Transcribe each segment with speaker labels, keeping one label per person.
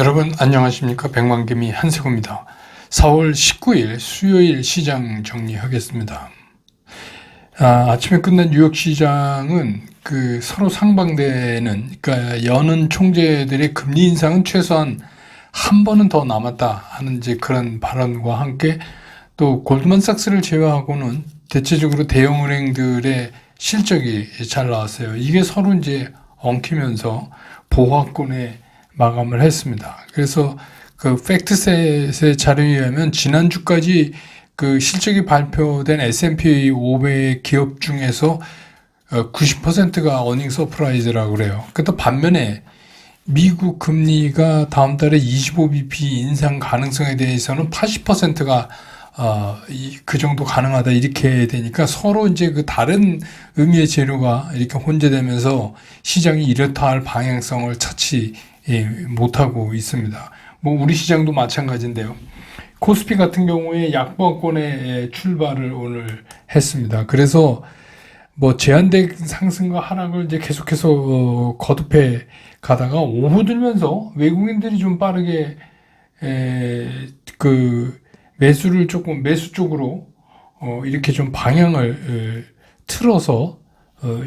Speaker 1: 여러분 안녕하십니까? 백만개미 한세구입니다. 4월 19일 수요일 시장 정리하겠습니다. 아침에 끝난 뉴욕 시장은 서로 상반되는, 그러니까 여는 총재들의 금리 인상은 최소한 한 번은 더 남았다 하는 이제 그런 발언과 함께 또 골드만삭스를 제외하고는 대체적으로 대형은행들의 실적이 잘 나왔어요. 이게 서로 이제 엉키면서 보합권에 마감을 했습니다. 그래서 팩트셋의 자료에 의하면 지난주까지 실적이 발표된 S&P 500 기업 중에서 90%가 어닝 서프라이즈라고 그래요. 또 반면에 미국 금리가 다음 달에 25bp 인상 가능성에 대해서는 80%가 그 정도 가능하다 이렇게 되니까 서로 이제 다른 의미의 재료가 이렇게 혼재되면서 시장이 이렇다 할 방향성을 찾지 못하고 있습니다. 우리 시장도 마찬가지인데요. 코스피 같은 경우에 약보합권에 출발을 오늘 했습니다. 그래서 제한된 상승과 하락을 이제 계속해서 거듭해 가다가 오후 들면서 외국인들이 좀 빠르게 매수 쪽으로 이렇게 좀 방향을 틀어서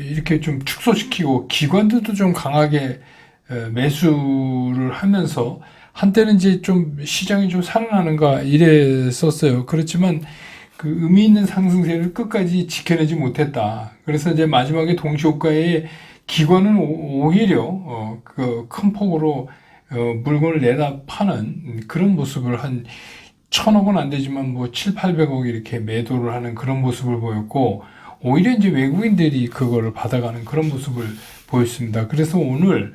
Speaker 1: 이렇게 좀 축소시키고 기관들도 좀 강하게 매수를 하면서 한때는 이제 좀 시장이 좀 살아나는가 이랬었어요. 그렇지만 의미 있는 상승세를 끝까지 지켜내지 못했다. 그래서 이제 마지막에 동시효과에 기관은 오히려 큰 폭으로 물건을 내다 파는 그런 모습을 한 1,000억은 안 되지만 700~800억 이렇게 매도를 하는 그런 모습을 보였고, 오히려 이제 외국인들이 그거를 받아가는 그런 모습을 보였습니다. 그래서 오늘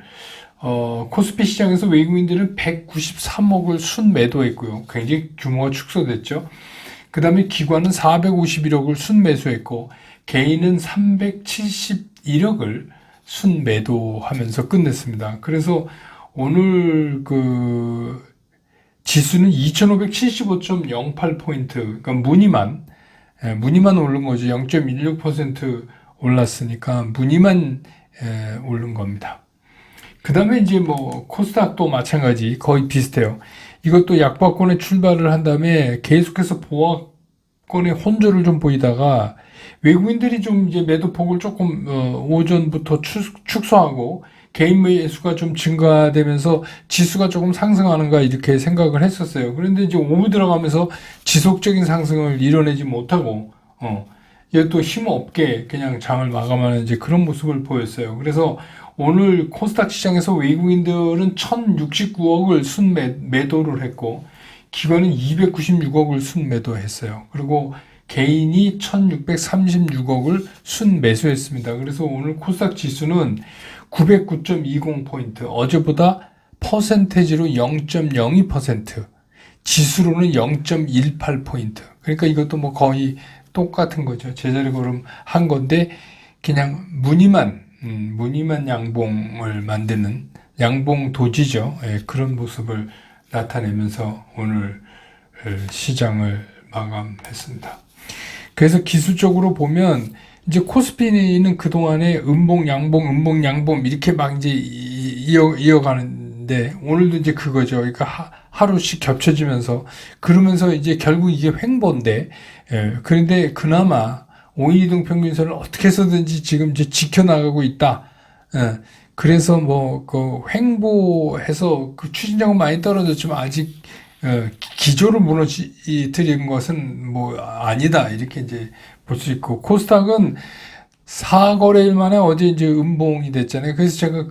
Speaker 1: 코스피 시장에서 외국인들은 193억을 순매도했고요. 굉장히 규모가 축소됐죠. 그 다음에 기관은 451억을 순매수했고 개인은 371억을 순매도하면서 끝냈습니다. 그래서 오늘 지수는 2575.08포인트, 그러니까 무늬만 오른 거죠. 0.16% 올랐으니까 무늬만 오른 겁니다. 그 다음에 이제 코스닥도 마찬가지 거의 비슷해요. 이것도 약보합권에 출발을 한 다음에 계속해서 보합권의 혼조를 좀 보이다가 외국인들이 좀 이제 매도폭을 조금 오전부터 축소하고 개인 매수가 좀 증가되면서 지수가 조금 상승하는가 이렇게 생각을 했었어요. 그런데 이제 오후 들어가면서 지속적인 상승을 이뤄내지 못하고 이것도 힘없게 그냥 장을 마감하는 이제 그런 모습을 보였어요. 그래서 오늘 코스닥 시장에서 외국인들은 1,069억을 순매도를 했고 기관은 296억을 순매도했어요. 그리고 개인이 1,636억을 순매수했습니다. 그래서 오늘 코스닥 지수는 909.20포인트, 어제보다 퍼센테지로 0.02%, 지수로는 0.18포인트. 그러니까 이것도 거의 똑같은 거죠. 제자리 걸음 한 건데 그냥 무늬만 양봉을 만드는 양봉 도지죠. 그런 모습을 나타내면서 오늘 시장을 마감했습니다. 그래서 기술적으로 보면 이제 코스피는 그동안에 음봉, 양봉 이렇게 막 이제 이어가는데 오늘도 이제 그거죠. 그러니까 하루씩 겹쳐지면서 그러면서 이제 결국 이게 횡보인데, 그런데 그나마 5인 이동 평균선을 어떻게 해서든지 지금 이제 지켜나가고 있다. 그래서 횡보해서 추진력은 많이 떨어졌지만 아직 기조를 무너뜨린 것은 아니다. 이렇게 이제 볼 수 있고, 코스닥은 4거래일 만에 어제 이제 음봉이 됐잖아요. 그래서 제가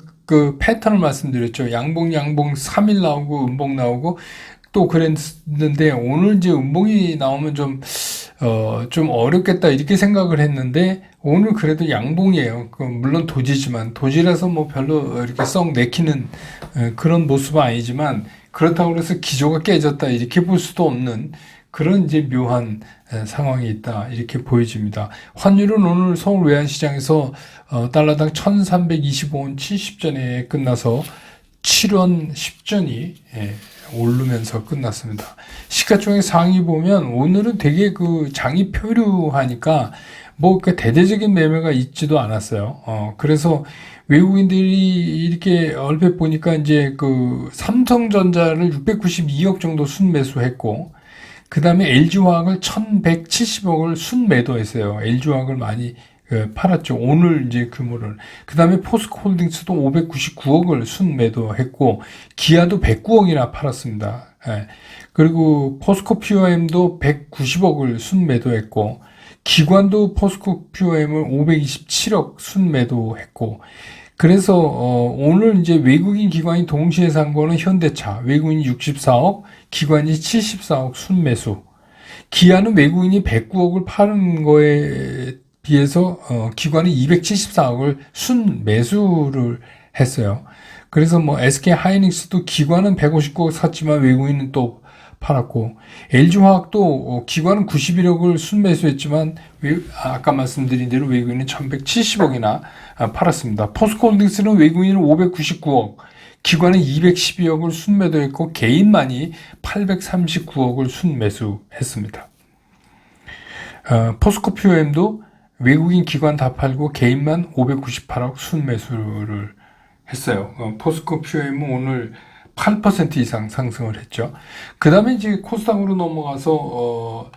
Speaker 1: 패턴을 말씀드렸죠. 양봉 3일 나오고 음봉 나오고 또 그랬는데 오늘 이제 음봉이 나오면 좀 어렵겠다 이렇게 생각을 했는데 오늘 그래도 양봉이에요. 물론 도지지만 도지라서 별로 이렇게 썩 내키는 그런 모습은 아니지만 그렇다고 해서 기조가 깨졌다 이렇게 볼 수도 없는 그런 이제 묘한 상황이 있다 이렇게 보여집니다. 환율은 오늘 서울 외환시장에서 달러당 1,325원 70전에 끝나서 7원 10전이 오르면서 끝났습니다. 시가총액 상위 보면 오늘은 되게 그 장이 표류하니까 뭐 그 대대적인 매매가 있지도 않았어요. 그래서 외국인들이 이렇게 얼핏 보니까 이제 그 삼성전자를 692억 정도 순매수했고, 그 다음에 LG화학을 1170억을 순매도했어요. LG화학을 많이 팔았죠. 오늘 이제 규모를. 그 다음에 포스코홀딩스도 599억을 순매도했고, 기아도 109억이나 팔았습니다. 그리고 포스코 POM도 190억을 순매도했고, 기관도 포스코 POM을 527억 순매도했고, 그래서 오늘 이제 외국인 기관이 동시에 산 거는 현대차, 외국인이 64억, 기관이 74억 순매수. 기아는 외국인이 109억을 파는 거에 비해서 기관이 274억을 순매수를 했어요. 그래서 뭐 SK 하이닉스도 기관은 159억 샀지만 외국인은 또 팔았고, LG화학도 기관은 91억을 순매수했지만 아까 말씀드린 대로 외국인은 1170억이나 팔았습니다. 포스코홀딩스는 외국인은 599억, 기관은 212억을 순매도했고 개인만이 839억을 순매수했습니다. 포스코 POM도 외국인 기관 다 팔고 개인만 598억 순매수를 했어요. 포스코 POM은 오늘 8% 이상 상승을 했죠. 그 다음에 이제 코스닥으로 넘어가서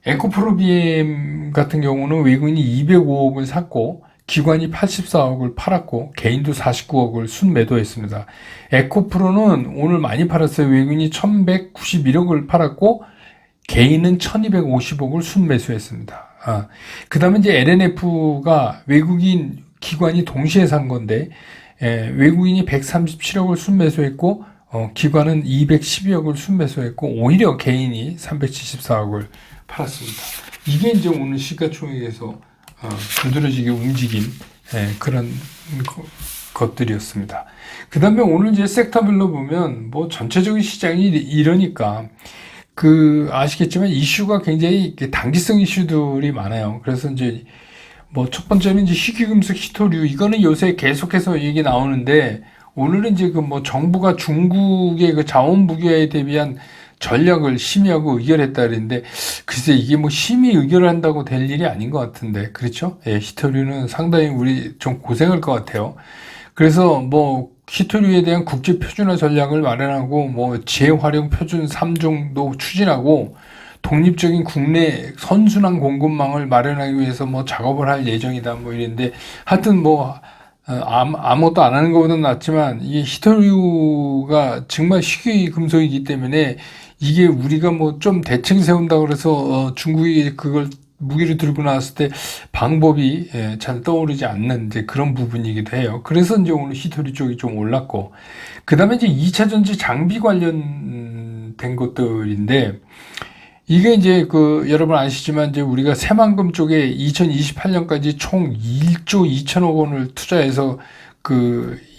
Speaker 1: 에코프로비엠 같은 경우는 외국인이 205억을 샀고 기관이 84억을 팔았고 개인도 49억을 순매도했습니다. 에코프로는 오늘 많이 팔았어요. 외국인이 1191억을 팔았고 개인은 1250억을 순매수했습니다. 그 다음에 이제 LNF가 외국인 기관이 동시에 산 건데, 외국인이 137억을 순매수했고, 기관은 212억을 순매수했고, 오히려 개인이 374억을 팔았습니다. 이게 이제 오늘 시가총액에서 두드러지게 움직인 그런 것들이었습니다. 그 다음에 오늘 이제 섹터별로 보면 뭐 전체적인 시장이 이러니까 아시겠지만 이슈가 굉장히 단기성 이슈들이 많아요. 그래서 이제 뭐 첫 번째는 이제 희귀금속 희토류, 이거는 요새 계속해서 얘기 나오는데, 오늘은 이제 뭐 정부가 중국의 그 자원 부귀에 대비한 전략을 심의하고 의결했다 그랬는데, 글쎄 이게 뭐 심의 의결을 한다고 될 일이 아닌 것 같은데, 그렇죠? 희토류는 상당히 우리 좀 고생할 것 같아요. 그래서 뭐 희토류에 대한 국제 표준화 전략을 마련하고 뭐 재활용 표준 3종도 추진하고 독립적인 국내 선순환 공급망을 마련하기 위해서 뭐 작업을 할 예정이다 뭐 이랬는데, 하여튼 뭐 아무것도 안 하는 것보다는 낫지만 이게 희토류가 정말 희귀 금속이기 때문에 이게 우리가 뭐 좀 대책 세운다 그래서 중국이 그걸 무기를 들고 나왔을 때 방법이 잘 떠오르지 않는 이제 그런 부분이기도 해요. 그래서 이제 오늘 희토류 쪽이 좀 올랐고, 그 다음에 이제 2차 전지 장비 관련된 것들인데, 이게 이제 여러분 아시지만 이제 우리가 새만금 쪽에 2028년까지 총 1조 2천억 원을 투자해서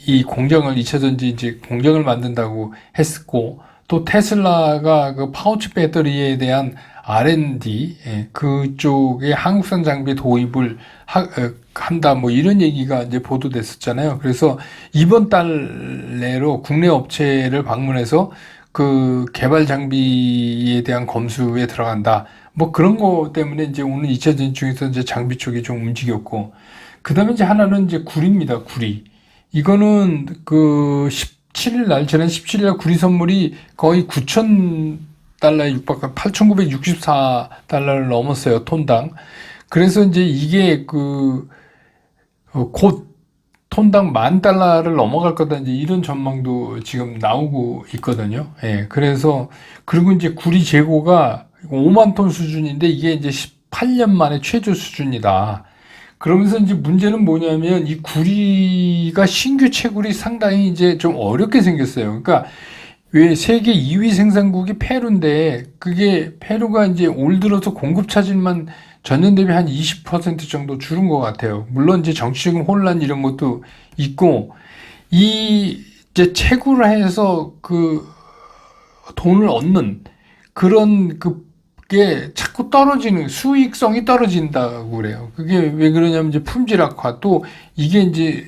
Speaker 1: 이 공장을 2차 전지 이제 공장을 만든다고 했고, 또 테슬라가 파우치 배터리에 대한 R&D 그쪽에 한국산 장비 도입을 한다 뭐 이런 얘기가 이제 보도됐었잖아요. 그래서 이번 달 내로 국내 업체를 방문해서 개발 장비에 대한 검수에 들어간다. 뭐 그런 거 때문에 이제 오늘 2차 전지 중에서 이제 장비 쪽이 좀 움직였고, 그 다음에 이제 하나는 이제 구리입니다. 구리. 이거는 17일 날, 지난 17일 날 구리 선물이 거의 9,000달러에 육박한 8,964달러를 넘었어요. 톤당. 그래서 이제 이게 곧 톤당 $10,000를 넘어갈 거다, 이제 이런 전망도 지금 나오고 있거든요. 그래서, 그리고 이제 구리 재고가 5만 톤 수준인데 이게 이제 18년 만에 최저 수준이다. 그러면서 이제 문제는 뭐냐면 이 구리가 신규 채굴이 상당히 이제 좀 어렵게 생겼어요. 그러니까 왜 세계 2위 생산국이 페루인데, 그게 페루가 이제 올 들어서 공급 차질만 전년 대비 한 20% 정도 줄은 것 같아요. 물론 이제 정치적인 혼란 이런 것도 있고, 이제 채굴을 해서 돈을 얻는 그런 게 자꾸 자꾸 수익성이 떨어진다고 그래요. 그게 왜 그러냐면 이제 품질 악화, 또 이게 이제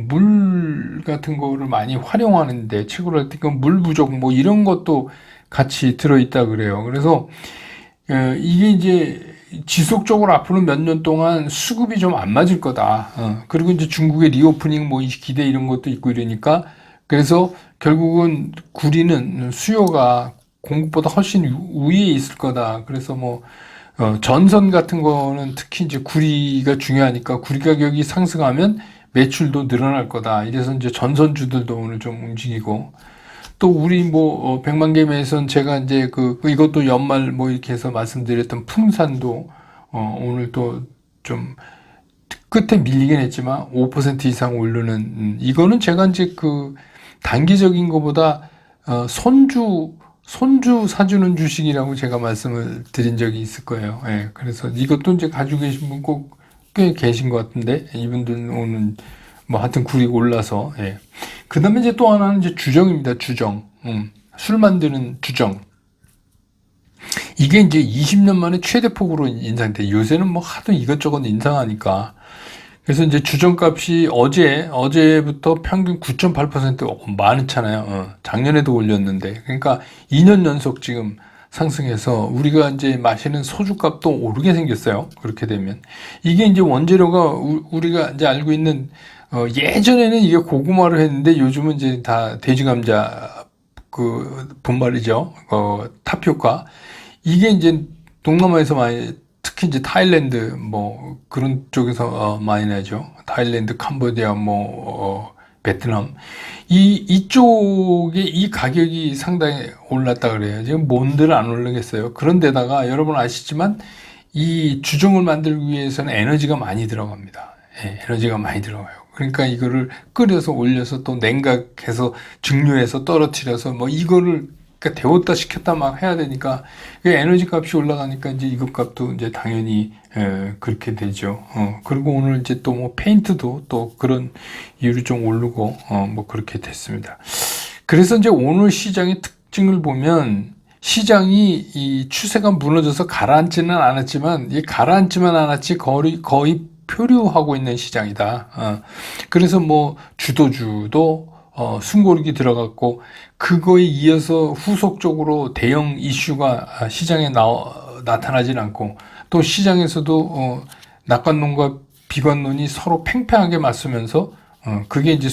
Speaker 1: 물 같은 거를 많이 활용하는데, 채굴 할 때 물 부족 뭐 이런 것도 같이 들어있다 그래요. 그래서 이게 이제 지속적으로 앞으로 몇 년 동안 수급이 좀 안 맞을 거다. 그리고 이제 중국의 리오프닝 뭐 기대 이런 것도 있고 이러니까, 그래서 결국은 구리는 수요가 공급보다 훨씬 위에 있을 거다. 그래서 뭐 전선 같은 거는 특히 이제 구리가 중요하니까 구리 가격이 상승하면 매출도 늘어날 거다. 이래서 이제 전선주들도 오늘 좀 움직이고, 또 우리 뭐 백만개매에선 제가 이제 이것도 연말 뭐 이렇게 해서 말씀드렸던 풍산도 오늘 또 좀 끝에 밀리긴 했지만 5% 이상 오르는, 이거는 제가 이제 단기적인 것보다 손주 사주는 주식이라고 제가 말씀을 드린 적이 있을 거예요. 예, 그래서 이것도 이제 가지고 계신 분 꼭 꽤 계신 것 같은데, 이분들은 오늘 뭐 하여튼 굴이 올라서, 예. 그 다음에 이제 또 하나는 이제 주정입니다. 주정. 술 만드는 주정. 이게 이제 20년 만에 최대폭으로 인상돼. 요새는 뭐 하도 이것저것 인상하니까. 그래서 이제 주정값이 어제부터 평균 9.8% 많잖아요. 작년에도 올렸는데. 그러니까 2년 연속 지금 상승해서 우리가 이제 마시는 소주값도 오르게 생겼어요. 그렇게 되면. 이게 이제 원재료가 우리가 이제 알고 있는, 예전에는 이게 고구마를 했는데 요즘은 이제 다 돼지감자 분말이죠. 타피오카. 이게 이제 동남아에서 많이, 특히 이제 타일랜드 뭐 그런 쪽에서 많이 나죠. 타일랜드, 캄보디아, 베트남. 이쪽에 이 가격이 상당히 올랐다 그래요. 지금 뭔들 안 오르겠어요. 그런데다가 여러분 아시지만 이 주정을 만들기 위해서는 에너지가 많이 들어갑니다. 예, 에너지가 많이 들어가요. 그러니까 이거를 끓여서 올려서 또 냉각해서 증류해서 떨어뜨려서 뭐 이거를 그러니까 데웠다 식혔다 막 해야 되니까 에너지 값이 올라가니까 이제 이것 값도 이제 당연히 그렇게 되죠. 그리고 오늘 이제 또 뭐 페인트도 또 그런 이유로 좀 오르고 뭐 그렇게 됐습니다. 그래서 이제 오늘 시장의 특징을 보면 시장이 이 추세가 무너져서 가라앉지는 않았지만 이 가라앉지만 않았지 거의 표류하고 있는 시장이다. 그래서 뭐 주도주도 숨고르기 들어갔고, 그거에 이어서 후속적으로 대형 이슈가 시장에 나타나진 않고, 또 시장에서도 낙관론과 비관론이 서로 팽팽하게 맞서면서 그게 이제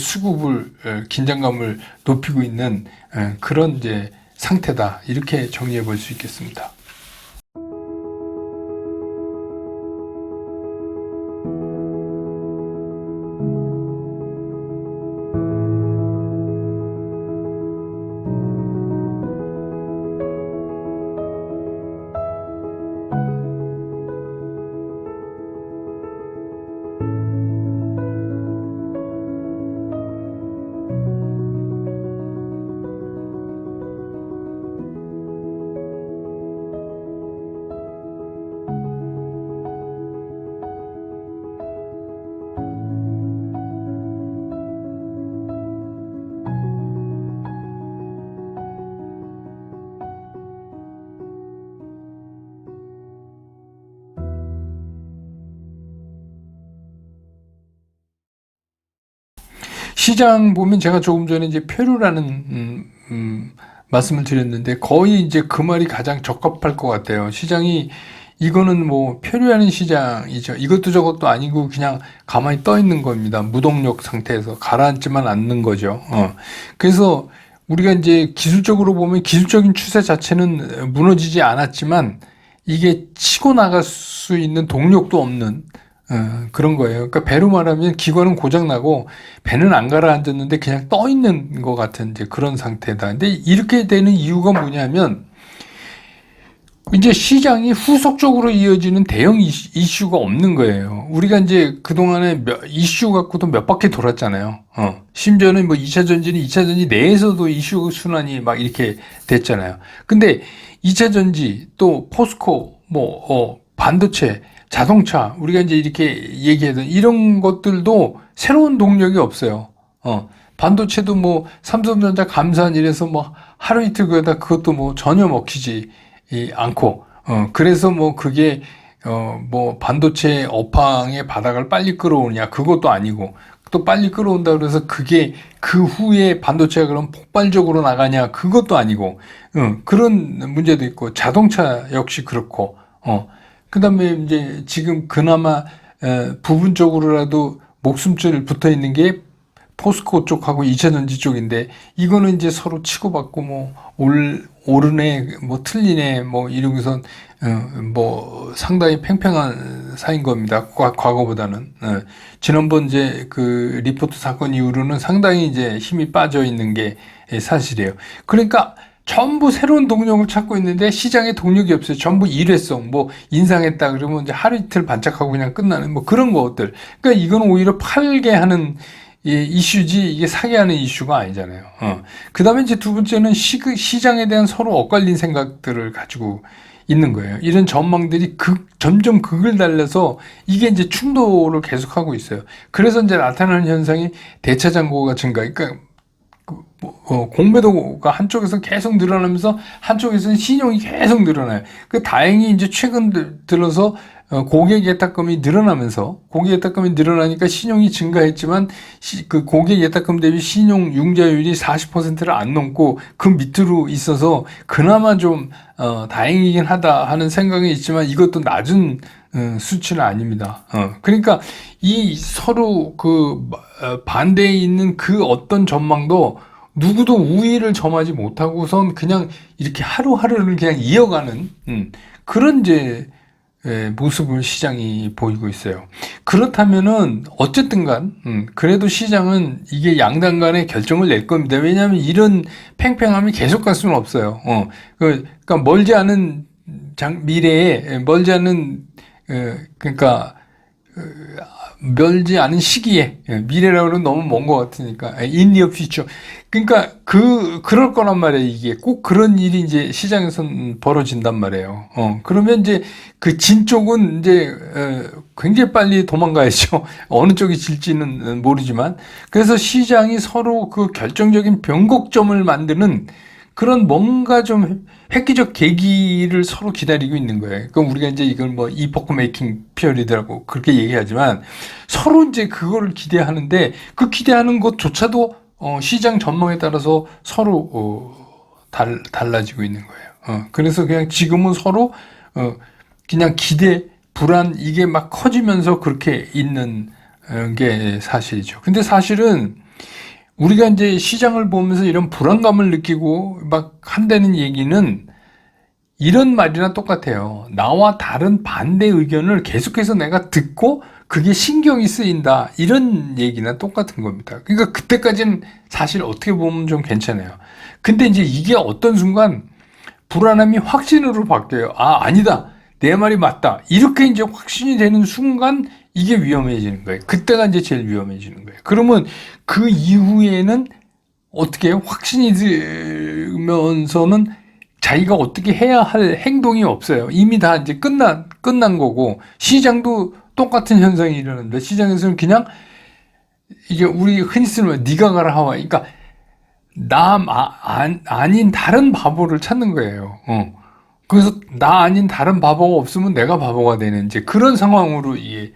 Speaker 1: 긴장감을 높이고 있는 그런 이제 상태다. 이렇게 정리해 볼 수 있겠습니다. 시장 보면 제가 조금 전에 이제 표류라는 말씀을 드렸는데 거의 이제 그 말이 가장 적합할 것 같아요. 시장이 이거는 뭐 표류하는 시장이죠. 이것도 저것도 아니고 그냥 가만히 떠 있는 겁니다. 무동력 상태에서 가라앉지만 않는 거죠. 그래서 우리가 이제 기술적으로 보면 기술적인 추세 자체는 무너지지 않았지만 이게 치고 나갈 수 있는 동력도 없는 그런 거예요. 그러니까 배로 말하면 기관은 고장나고 배는 안 가라앉았는데 그냥 떠 있는 것 같은 이제 그런 상태다. 근데 이렇게 되는 이유가 뭐냐면 이제 시장이 후속적으로 이어지는 대형 이슈가 없는 거예요. 우리가 이제 그동안에 이슈 갖고도 몇 바퀴 돌았잖아요. 심지어는 뭐 2차 전지 내에서도 이슈 순환이 막 이렇게 됐잖아요. 근데 2차 전지 또 포스코 반도체 자동차, 우리가 이제 이렇게 얘기하던 이런 것들도 새로운 동력이 없어요. 반도체도 뭐 삼성전자 감산 이래서 뭐 하루 이틀 그러다 그것도 뭐 전혀 먹히지 않고, 그래서 뭐 그게 뭐 반도체 업황의 바닥을 빨리 끌어오느냐 그것도 아니고 또 빨리 끌어온다 그래서 그게 그 후에 반도체가 그럼 폭발적으로 나가냐 그것도 아니고 그런 문제도 있고 자동차 역시 그렇고 그다음에 이제 지금 그나마 부분적으로라도 목숨줄 붙어 있는 게 포스코 쪽하고 2차전지 쪽인데 이거는 이제 서로 치고받고 뭐 오르네 뭐 틀리네 뭐 이러고선 뭐 상당히 팽팽한 사이인 겁니다. 과거보다는 지난번 이제 그 리포트 사건 이후로는 상당히 이제 힘이 빠져 있는 게 사실이에요. 그러니까 전부 새로운 동력을 찾고 있는데 시장에 동력이 없어요. 전부 일회성, 뭐 인상했다 그러면 이제 하루 이틀 반짝하고 그냥 끝나는 뭐 그런 것들. 그러니까 이건 오히려 팔게 하는 이슈지 이게 사게 하는 이슈가 아니잖아요. 그 다음에 이제 두 번째는 시장에 대한 서로 엇갈린 생각들을 가지고 있는 거예요. 이런 전망들이 점점 극을 달려서 이게 이제 충돌을 계속하고 있어요. 그래서 이제 나타나는 현상이 대차 잔고가 증가. 그러니까 공매도가 한쪽에서 계속 늘어나면서 한쪽에서는 신용이 계속 늘어나요. 다행히 이제 최근 들어서 고객 예탁금이 늘어나니까 신용이 증가했지만 그 고객 예탁금 대비 신용 융자율이 40%를 안 넘고 그 밑으로 있어서 그나마 좀 다행이긴 하다 하는 생각이 있지만 이것도 낮은 수치는 아닙니다. 그러니까 이 서로 그 반대에 있는 그 어떤 전망도 누구도 우위를 점하지 못하고선 그냥 이렇게 하루하루를 그냥 이어가는 그런 이제 모습을 시장이 보이고 있어요. 그렇다면은 어쨌든 간 그래도 시장은 이게 양당 간의 결정을 낼 겁니다. 왜냐하면 이런 팽팽함이 계속 갈 수는 없어요. 그러니까 멀지 않은 미래에 그러니까 멀지 않은 시기에 미래라고 하면 너무 먼 것 같으니까 in near future 그러니까 그럴 거란 말이에요. 이게 꼭 그런 일이 이제 시장에선 벌어진단 말이에요. 그러면 이제 그 진 쪽은 이제 굉장히 빨리 도망가야죠. 어느 쪽이 질지는 모르지만 그래서 시장이 서로 그 결정적인 변곡점을 만드는 그런 뭔가 좀 획기적 계기를 서로 기다리고 있는 거예요. 그럼 우리가 이제 이걸 뭐 이포크 메이킹 피어리드라고 그렇게 얘기하지만 서로 이제 그거를 기대하는데 그 기대하는 것조차도 시장 전망에 따라서 서로 달라지고 있는 거예요. 그래서 그냥 지금은 서로 그냥 기대, 불안 이게 막 커지면서 그렇게 있는 게 사실이죠. 근데 사실은 우리가 이제 시장을 보면서 이런 불안감을 느끼고 막 한다는 얘기는 이런 말이나 똑같아요. 나와 다른 반대 의견을 계속해서 내가 듣고 그게 신경이 쓰인다. 이런 얘기나 똑같은 겁니다. 그러니까 그때까지는 사실 어떻게 보면 좀 괜찮아요. 근데 이제 이게 어떤 순간 불안함이 확신으로 바뀌어요. 아니다. 내 말이 맞다. 이렇게 이제 확신이 되는 순간 이게 위험해지는 거예요. 그때가 이제 제일 위험해지는 거예요. 그러면 그 이후에는 어떻게 해요? 확신이 들면서는 자기가 어떻게 해야 할 행동이 없어요. 이미 다 이제 끝난 거고, 시장도 똑같은 현상이 일어납니다. 시장에서는 그냥 이게 우리 흔히 쓰는 네가 가라 하와. 그러니까 아닌 다른 바보를 찾는 거예요. 그래서 나 아닌 다른 바보가 없으면 내가 바보가 되는 이제 그런 상황으로 이게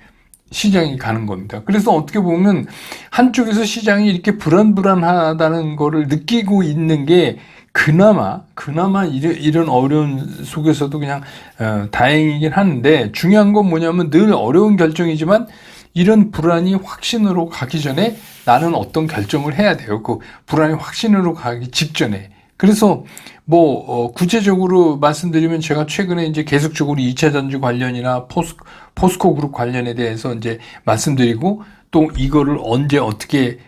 Speaker 1: 시장이 가는 겁니다. 그래서 어떻게 보면 한쪽에서 시장이 이렇게 불안불안하다는 거를 느끼고 있는 게 그나마 이런 어려운 속에서도 그냥 다행이긴 하는데 중요한 건 뭐냐면 늘 어려운 결정이지만 이런 불안이 확신으로 가기 전에 나는 어떤 결정을 해야 돼요. 그 불안이 확신으로 가기 직전에. 그래서 뭐 구체적으로 말씀드리면 제가 최근에 이제 계속적으로 2차 전지 관련이나 포스코 그룹 관련에 대해서 이제 말씀드리고 또 이거를 언제 어떻게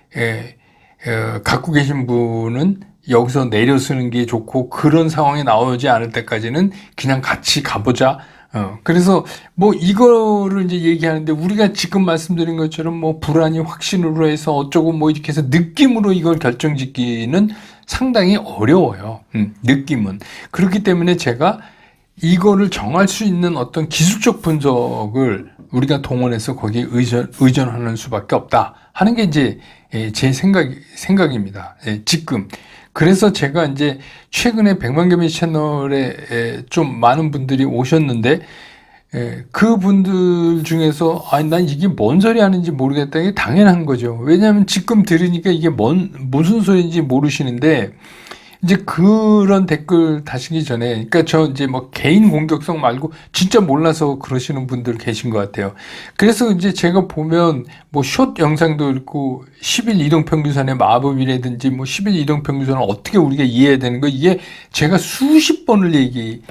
Speaker 1: 갖고 계신 분은 여기서 내려 쓰는 게 좋고 그런 상황이 나오지 않을 때까지는 그냥 같이 가보자. 그래서 뭐 이거를 이제 얘기하는데 우리가 지금 말씀드린 것처럼 뭐 불안이 확신으로 해서 어쩌고 뭐 이렇게 해서 느낌으로 이걸 결정짓기는 상당히 어려워요. 느낌은. 그렇기 때문에 제가 이거를 정할 수 있는 어떤 기술적 분석을 우리가 동원해서 거기에 의존하는 수밖에 없다 하는 게 이제 제 생각입니다. 지금. 그래서 제가 이제 최근에 백만개미 채널에 좀 많은 분들이 오셨는데, 그 분들 중에서, 아니, 난 이게 뭔 소리 하는지 모르겠다. 이게 당연한 거죠. 왜냐하면 지금 들으니까 이게 무슨 소리인지 모르시는데, 이제 그런 댓글 다시기 전에, 그러니까 저 이제 뭐 개인 공격성 말고 진짜 몰라서 그러시는 분들 계신 것 같아요. 그래서 이제 제가 보면 뭐 숏 영상도 있고 10일 이동평균선의 마법이라든지 뭐 10일 이동평균선을 어떻게 우리가 이해해야 되는 거, 이게 제가 수십 번을 얘기를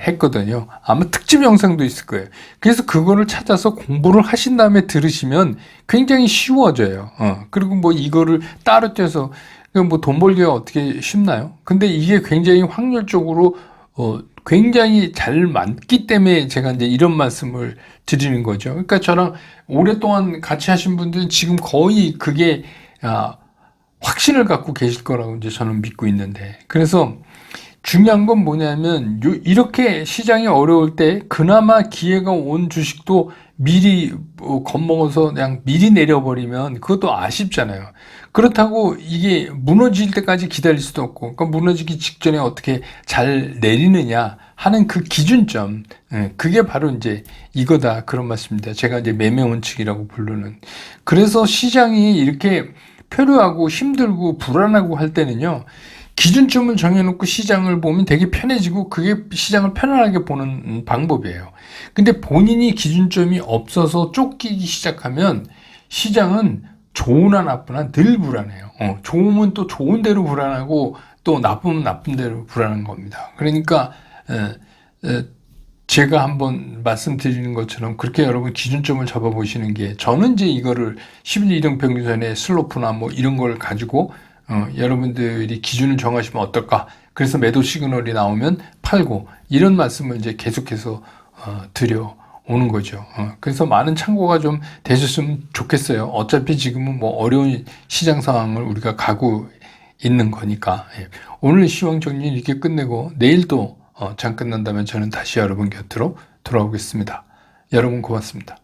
Speaker 1: 했거든요. 아마 특집 영상도 있을 거예요. 그래서 그거를 찾아서 공부를 하신 다음에 들으시면 굉장히 쉬워져요. 그리고 뭐 이거를 따로 떼서 뭐 돈 벌기가 어떻게 쉽나요? 근데 이게 굉장히 확률적으로 굉장히 잘 맞기 때문에 제가 이제 이런 말씀을 드리는 거죠. 그러니까 저랑 오랫동안 같이 하신 분들은 지금 거의 그게 확신을 갖고 계실 거라고 이제 저는 믿고 있는데, 그래서 중요한 건 뭐냐면 이렇게 시장이 어려울 때 그나마 기회가 온 주식도 미리 겁먹어서 그냥 미리 내려버리면 그것도 아쉽잖아요. 그렇다고 이게 무너질 때까지 기다릴 수도 없고, 그러니까 무너지기 직전에 어떻게 잘 내리느냐 하는 그 기준점, 그게 바로 이제 이거다, 그런 말씀입니다. 제가 이제 매매 원칙이라고 부르는. 그래서 시장이 이렇게 표류하고 힘들고 불안하고 할 때는요, 기준점을 정해놓고 시장을 보면 되게 편해지고 그게 시장을 편안하게 보는 방법이에요. 근데 본인이 기준점이 없어서 쫓기기 시작하면 시장은 좋으나 나쁘나 늘 불안해요. 좋으면 또 좋은 대로 불안하고 또 나쁘면 나쁜 대로 불안한 겁니다. 그러니까 제가 한번 말씀드리는 것처럼 그렇게 여러분 기준점을 잡아보시는 게, 저는 이제 이거를 10일 이동평균선의 슬로프나 뭐 이런 걸 가지고 여러분들이 기준을 정하시면 어떨까? 그래서 매도 시그널이 나오면 팔고, 이런 말씀을 이제 계속해서 드려오는 거죠. 그래서 많은 참고가 좀 되셨으면 좋겠어요. 어차피 지금은 뭐 어려운 시장 상황을 우리가 가고 있는 거니까. 오늘 시황 정리 이렇게 끝내고 내일 또 장 끝난다면 저는 다시 여러분 곁으로 돌아오겠습니다. 여러분 고맙습니다.